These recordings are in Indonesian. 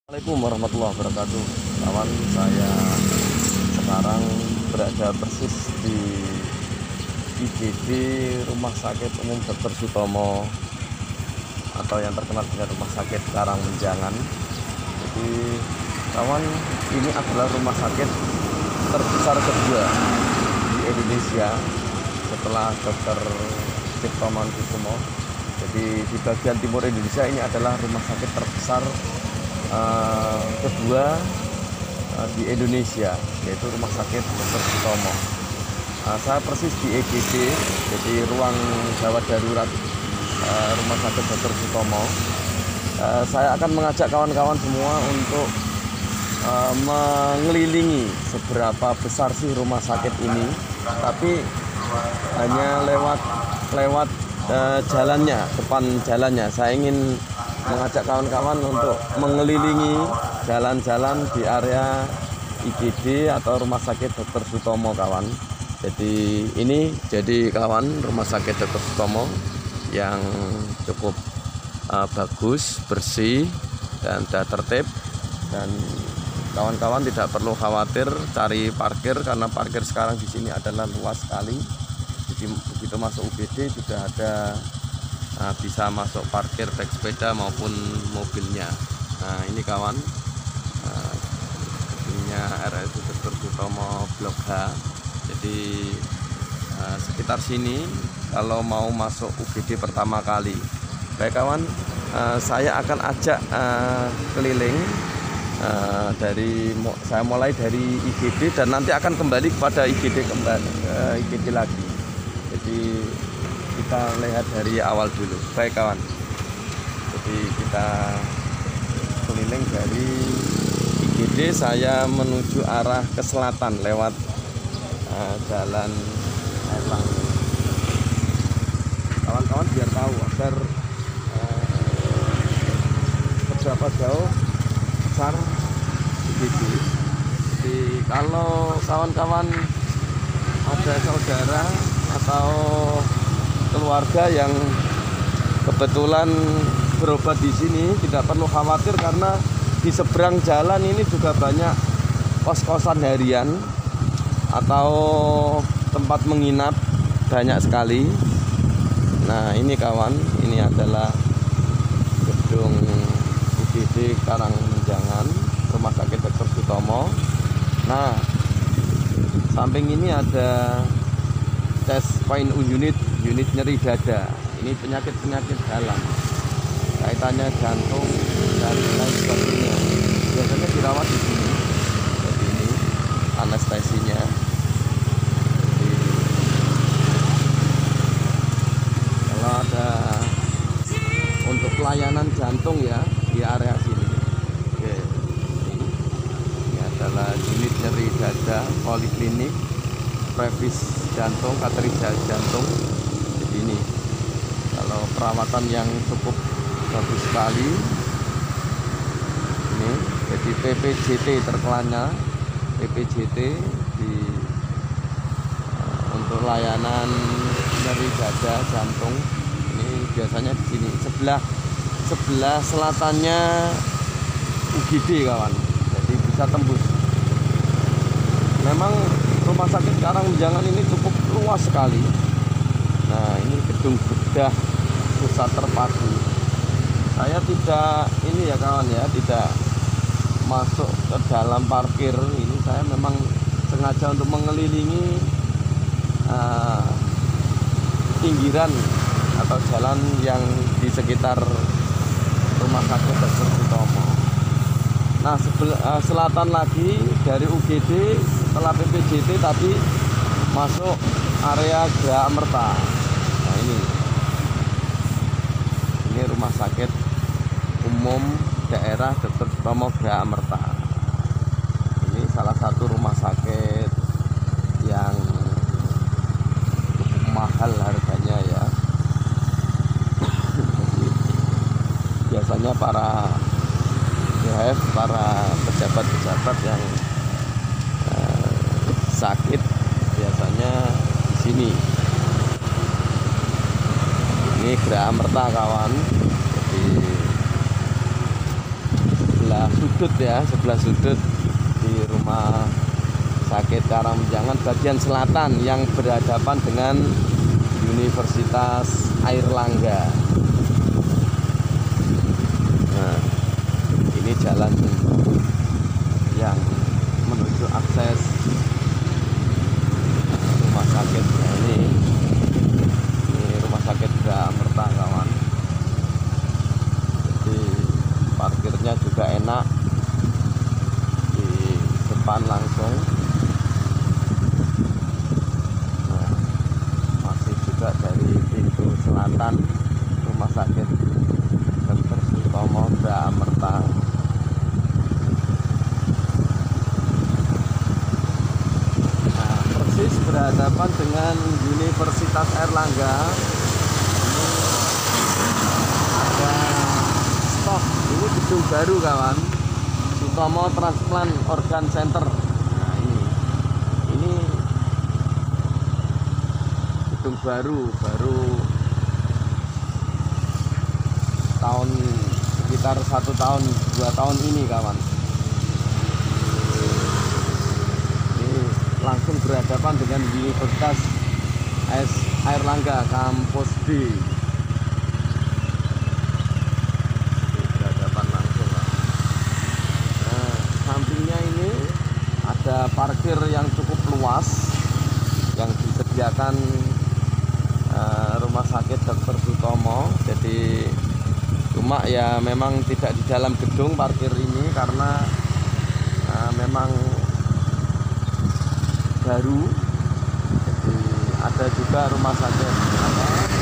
Assalamualaikum warahmatullahi wabarakatuh. Kawan, saya sekarang berada persis di IGD Rumah Sakit Umum Dr. Sutomo atau yang terkenal dengan Rumah Sakit Karangmenjangan. Jadi kawan, ini adalah rumah sakit terbesar kedua di Indonesia setelah Dr. Cipto Mangunkusumo. Jadi di bagian timur Indonesia ini adalah rumah sakit terbesar kedua di Indonesia, yaitu Rumah Sakit Dr. Sutomo. Saya persis di EGD, jadi ruang gawat darurat Rumah Sakit Dr. Sutomo. Saya akan mengajak kawan-kawan semua untuk mengelilingi seberapa besar sih rumah sakit ini, tapi hanya lewat jalannya, depan jalannya. Saya ingin mengajak kawan-kawan untuk mengelilingi jalan-jalan di area IGD atau Rumah Sakit Dr. Sutomo, kawan. Jadi ini kawan, Rumah Sakit Dr. Sutomo yang cukup bagus, bersih, dan sudah tertib. Dan kawan-kawan tidak perlu khawatir cari parkir, karena parkir sekarang di sini adalah luas sekali. Jadi begitu masuk UGD sudah ada bisa masuk parkir baik sepeda maupun mobilnya. Nah ini kawan, ininya RSUD Dr. Sutomo Blok H. Jadi sekitar sini kalau mau masuk UGD pertama kali. Baik kawan, saya akan ajak keliling saya mulai dari IGD dan nanti akan kembali kepada IGD lagi. Jadi kita lihat dari awal dulu. Baik kawan, jadi kita keliling dari IGD. Saya menuju arah ke selatan lewat jalan Erlang. Kawan-kawan biar tahu agar seberapa jauh besar IGD. Jadi kalau kawan-kawan ada saudara atau keluarga yang kebetulan berobat di sini, tidak perlu khawatir karena di seberang jalan ini juga banyak kos-kosan harian atau tempat menginap, banyak sekali. Nah ini kawan, ini adalah gedung UGD Karangmenjangan, Rumah Sakit Dr. Sutomo. Nah samping ini ada test point unit nyeri dada. Ini penyakit-penyakit dalam, kaitannya jantung dan lain sebagainya. Biasanya dirawat di sini. Jadi ini anestesinya. Kalau ada untuk pelayanan jantung ya di area sini. Oke. Ini adalah unit nyeri dada poliklinik, previs jantung, kateterisasi jantung. Jadi ini kalau perawatan yang cukup bagus sekali. Ini jadi PPJT terkelannya, PPJT untuk layanan nyeri dada jantung. Ini biasanya di sini sebelah selatannya UGD kawan. Jadi bisa tembus. Memang Rumah Sakit Karangmenjangan ini cukup luas sekali. Nah ini gedung bedah pusat terpadu. Saya tidak ini ya kawan ya, tidak masuk ke dalam parkir. Ini saya memang sengaja untuk mengelilingi pinggiran atau jalan yang di sekitar Rumah Sakit Dr. Sutomo. Nah selatan lagi dari UGD setelah PPJT tadi masuk area Geraha Amerta. Nah ini Rumah Sakit Umum Daerah Dr. Sutomo Geraha Amerta. Ini salah satu rumah sakit yang cukup mahal harganya ya. Biasanya para pejabat-pejabat yang sakit biasanya di sini. Ini Geraha Amerta kawan. Jadi sebelah sudut ya, sebelah sudut di Rumah Sakit Karangmenjangan bagian selatan yang berhadapan dengan Universitas Airlangga. Nah, ini jalan yang menuju akses rumah sakit. Nah, ini Rumah Sakit Bra-Amerta kawan. Jadi parkirnya juga enak di depan langsung. Nah, masih juga dari pintu selatan Rumah Sakit Dr. Sutomo Bra-Amerta. Nah, persis berhadapan dengan Universitas Airlangga. Ada stok, ini gedung baru kawan, Sutomo Transplant Organ Center. Nah, ini gedung baru tahun sekitar 1 tahun 2 tahun ini kawan. Ini langsung berhadapan dengan Universitas Airlangga kampus B. Berhadapan langsung. Nah, sampingnya ini ada parkir yang cukup luas yang disediakan Rumah Sakit Dr. Sutomo. Jadi cuma ya memang tidak di dalam gedung parkir ini karena memang baru. Jadi ada juga rumah sakit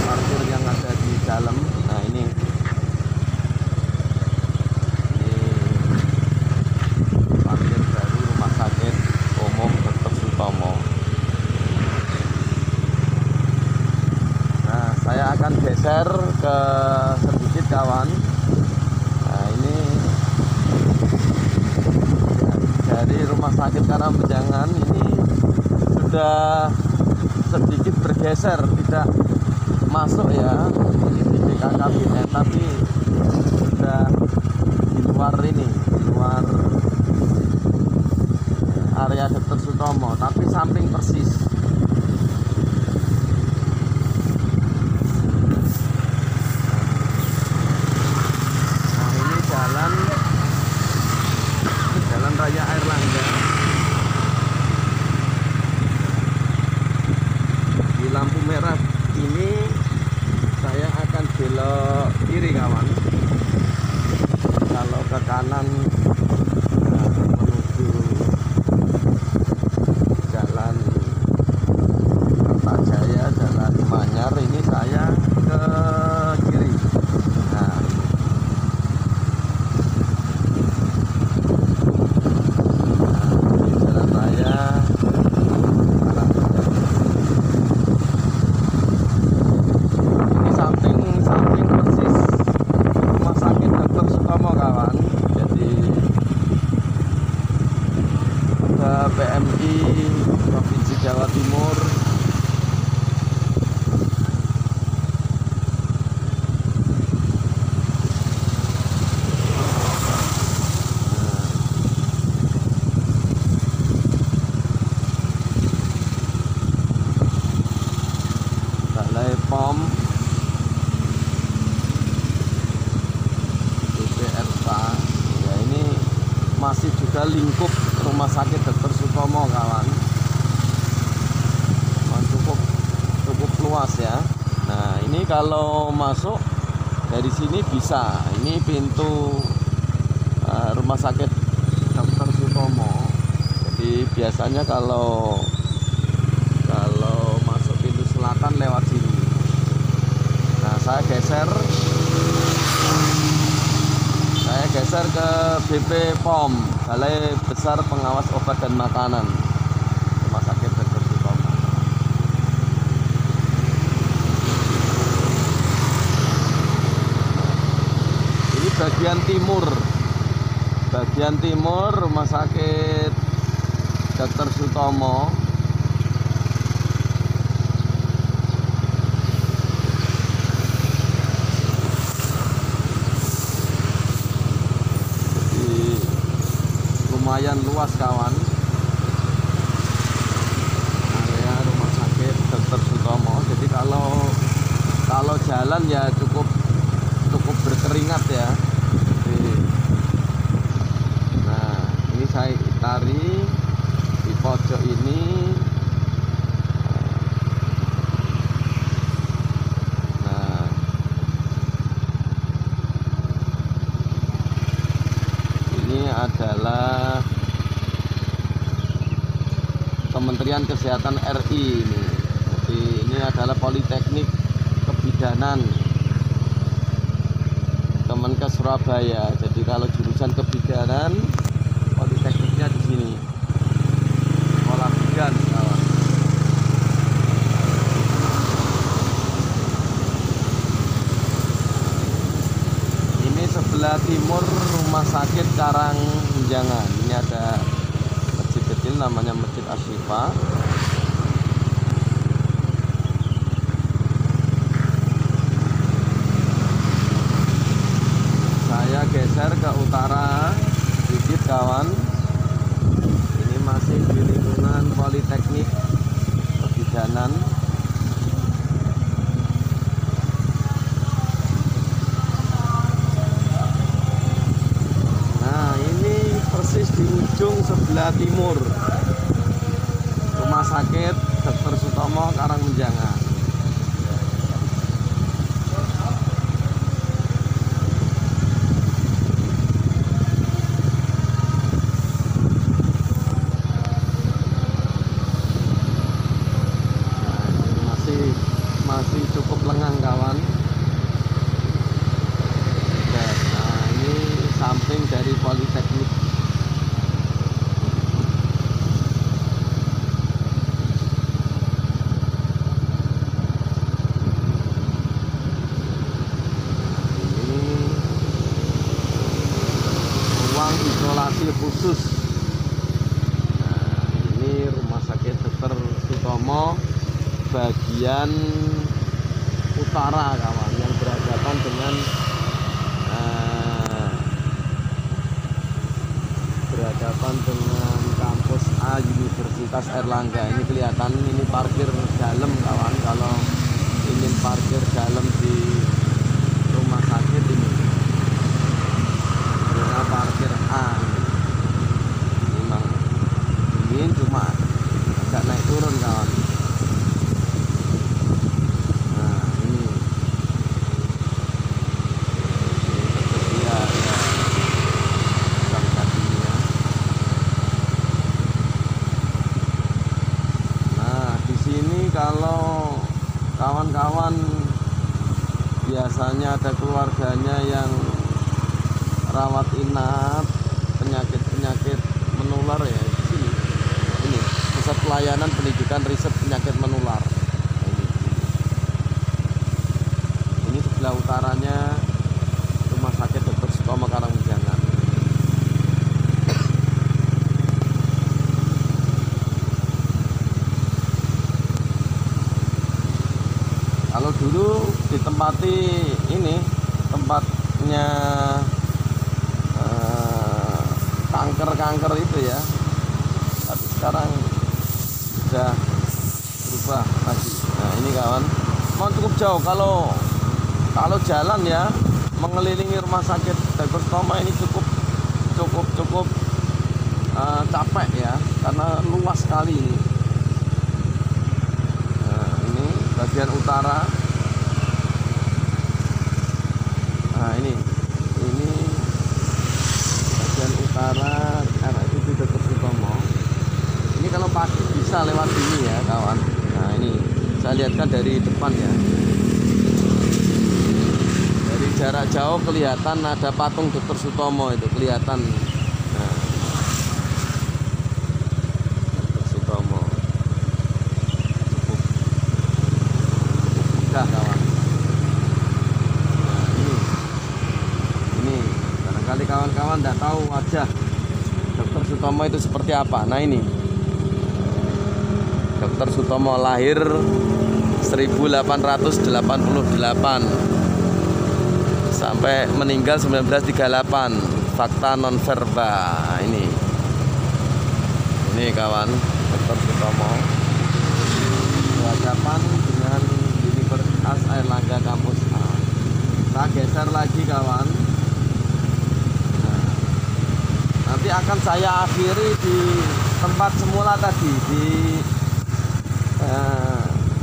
parkir yang ada di dalam. Nah, ini parkir baru Rumah Sakit Umum Dr. Sutomo. Nah, saya akan geser ke sedikit kawan. Nah, ini dari Rumah Sakit Karangmenjangan ini sudah sedikit bergeser, tidak masuk ya di BK Kabinet, tapi sudah di luar ini, di luar area Dr. Sutomo, tapi samping persis. Nah, ini jalan raya Airlangga. Di lampu merah ini saya akan belok kiri kawan. Kalau ke kanan menuju jalan Kertajaya, jalan Manyar, ini saya ke kiri. Nah, ini jalan raya. Samping persis Rumah Sakit Dr. Sutomo kawan. Jadi ke PMI Provinsi Jawa Timur. Balai POM ya, ini masih juga lingkup Rumah Sakit Dr. Sutomo kawan. Cukup luas ya. Nah, ini kalau masuk dari sini bisa, ini pintu Rumah Sakit Dr. Sutomo. Jadi biasanya kalau masuk pintu selatan lewat sini. Nah, saya geser ke BP POM, Balai Besar Pengawas Obat dan Makanan, Rumah Sakit Dr. Sutomo. Ini bagian timur Rumah Sakit Dr. Sutomo. lumayan luas kawan. Area rumah sakit Dr. Sutomo. Jadi kalau jalan ya cukup berkeringat ya. Nah, ini saya tari di pojok ini. Nah, ini adalah Kementerian Kesehatan RI ini. Jadi ini adalah Politeknik Kebidanan Kemenkes Surabaya. Jadi kalau jurusan kebidanan, politekniknya di sini. Sekolah bidan, kawan. Ini sebelah timur Rumah Sakit Karangmenjangan. Ini ada masjid kecil namanya Masjid Asyifa. Saya geser ke utara sedikit kawan. Ini masih di lingkungan Politeknik Kebidanan. Nah, ini persis di ujung sebelah timur Rumah Sakit Dr. Sutomo Karangmenjangan. Masih cukup lengang kawan. Nah, ini samping dari Politeknik. Ini ruang isolasi khusus. Nah, ini Rumah Sakit Dr. Sutomo bagian utara kawan, yang berhadapan dengan kampus A Universitas Airlangga. Ini kelihatan, ini parkir dalam kawan. Kalau ingin parkir dalam di rumah sakit ini parkir A. Memang ini cuma agak naik turun kawan. Kalau kawan-kawan biasanya ada keluarganya yang rawat inap penyakit menular ya, ini pusat pelayanan pendidikan riset penyakit menular. Ini sebelah utaranya Rumah Sakit Dr. Sutomo Karangmenjangan. Kalau dulu ditempati ini tempatnya kanker itu ya, tapi sekarang sudah berubah lagi. Nah ini kawan, mau cukup jauh kalau jalan ya, mengelilingi Rumah Sakit Dr. Sutomo ini cukup capek ya, karena luas sekali ini. Bagian utara. Nah ini bagian utara RSUD Dr. Sutomo. Ini kalau pagi bisa lewat sini ya kawan. Nah ini saya lihatkan dari depan ya. Dari jarak jauh kelihatan ada patung Dr. Sutomo itu kelihatan. Nah, Dr. Sutomo. Kawan. Nah, ini barangkali kawan-kawan tidak tahu wajah Dr. Sutomo itu seperti apa. Nah ini Dr. Sutomo lahir 1888 sampai meninggal 1938. Fakta non verba ini Ini kawan, Dr. Sutomo berhadapan dengan Universitas Airlangga Kampus A. Saya geser lagi kawan. Nah, nanti akan saya akhiri di tempat semula tadi di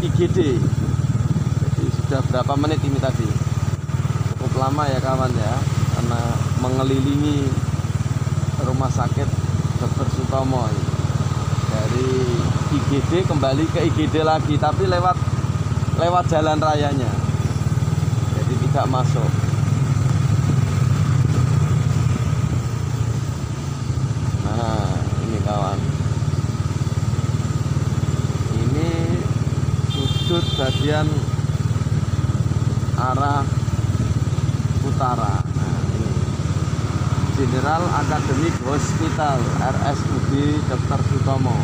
IGD. Jadi sudah berapa menit ini tadi? Cukup lama ya kawan ya, karena mengelilingi rumah sakit Dr. Sutomo ini. Dari IGD kembali ke IGD lagi, tapi lewat jalan rayanya, jadi tidak masuk. Nah ini kawan, ini sudut bagian arah utara. Nah ini General Academic Hospital RSUD Dr. Sutomo.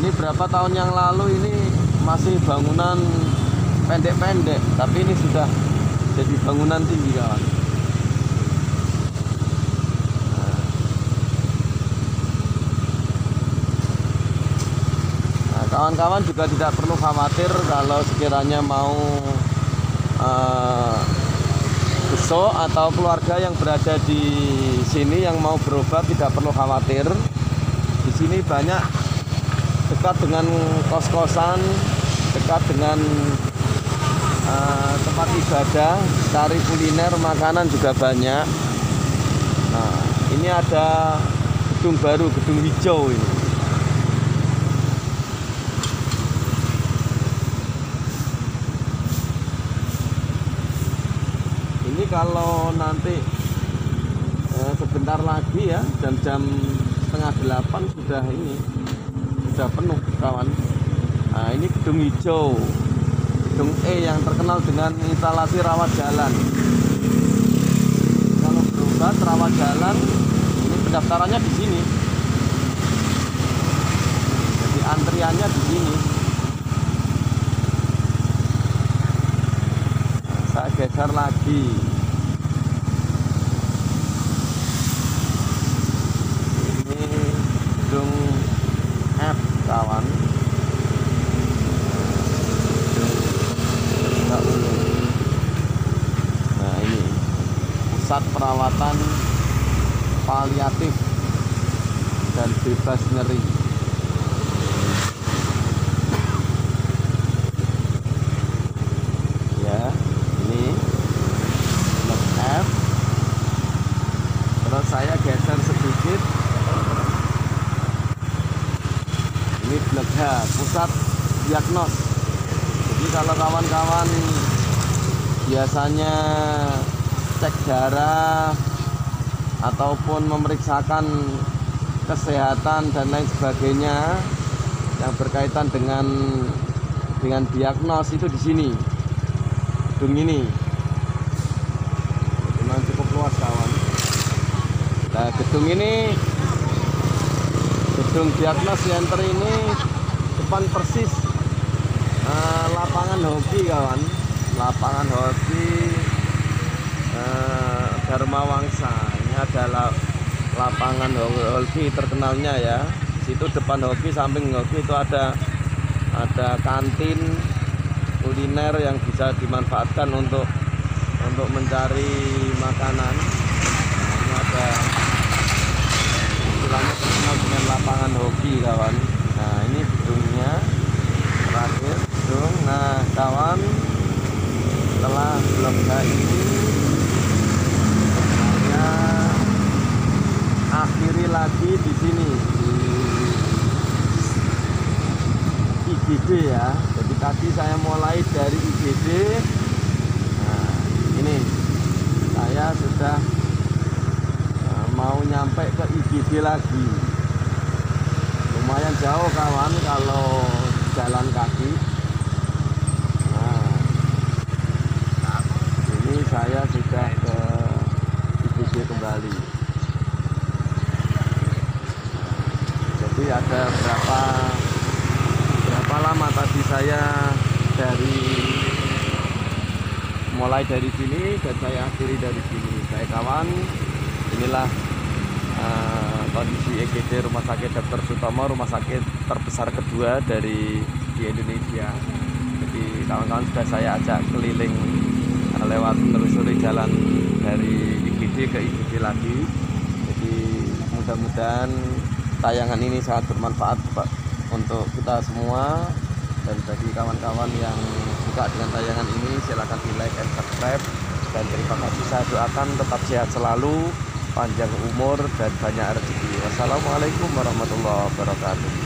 Ini berapa tahun yang lalu ini masih bangunan pendek-pendek, tapi ini sudah jadi bangunan tinggi kawan. Nah, kawan-kawan juga tidak perlu khawatir kalau sekiranya mau besok atau keluarga yang berada di sini yang mau berobat, tidak perlu khawatir. Di sini banyak, dekat dengan kos-kosan, dekat dengan tempat ibadah, cari kuliner, makanan juga banyak. Nah ini ada gedung baru, gedung hijau ini. Ini kalau nanti sebentar lagi ya, jam-jam setengah 8 sudah ini, sudah penuh kawan. Nah ini gedung hijau, gedung E yang terkenal dengan instalasi rawat jalan. Kalau berobat rawat jalan, ini pendaftarannya di sini. Jadi antriannya di sini. Saya geser lagi. Ini gedung F kawan. Nah ini pusat perawatan paliatif dan bebas nyeri. Ya ini blok F. Terus saya geser sedikit. Ini blok H, pusat diagnos. Jadi kalau kawan-kawan biasanya cek darah ataupun memeriksakan kesehatan dan lain sebagainya yang berkaitan dengan diagnos, itu di sini, gedung ini. Memang cukup luas kawan. Nah gedung ini, gedung diagnos center ini depan persis lapangan hoki kawan, lapangan hoki Dharma Wangsa. Ini adalah lapangan hoki terkenalnya ya. Situ depan hoki, samping hoki itu ada kantin kuliner yang bisa dimanfaatkan untuk mencari makanan. Nah, ini ada istilahnya terkenal dengan lapangan hoki kawan. Nah ini gedungnya terakhir gedung. Nah kawan, setelah blok H ini saya akhiri lagi di sini di IGD ya. Jadi tadi saya mulai dari IGD. Nah ini saya sudah mau nyampe ke IGD lagi. Lumayan jauh kawan kalau jalan kaki. Nah ini saya sudah ke IGD kembali. Jadi ada berapa lama tadi saya dari mulai dari sini dan saya akhiri dari sini. Saya kawan, inilah kondisi IGD Rumah Sakit Dr. Sutomo, rumah sakit terbesar kedua di Indonesia. Jadi kawan-kawan sudah saya ajak keliling lewat menelusuri jalan dari IGD ke IGD lagi. Jadi mudah-mudahan tayangan ini sangat bermanfaat untuk kita semua, dan bagi kawan-kawan yang suka dengan tayangan ini silahkan di like and subscribe, dan terima kasih. Saya doakan tetap sehat selalu, panjang umur dan banyak rezeki. Wassalamualaikum warahmatullahi wabarakatuh.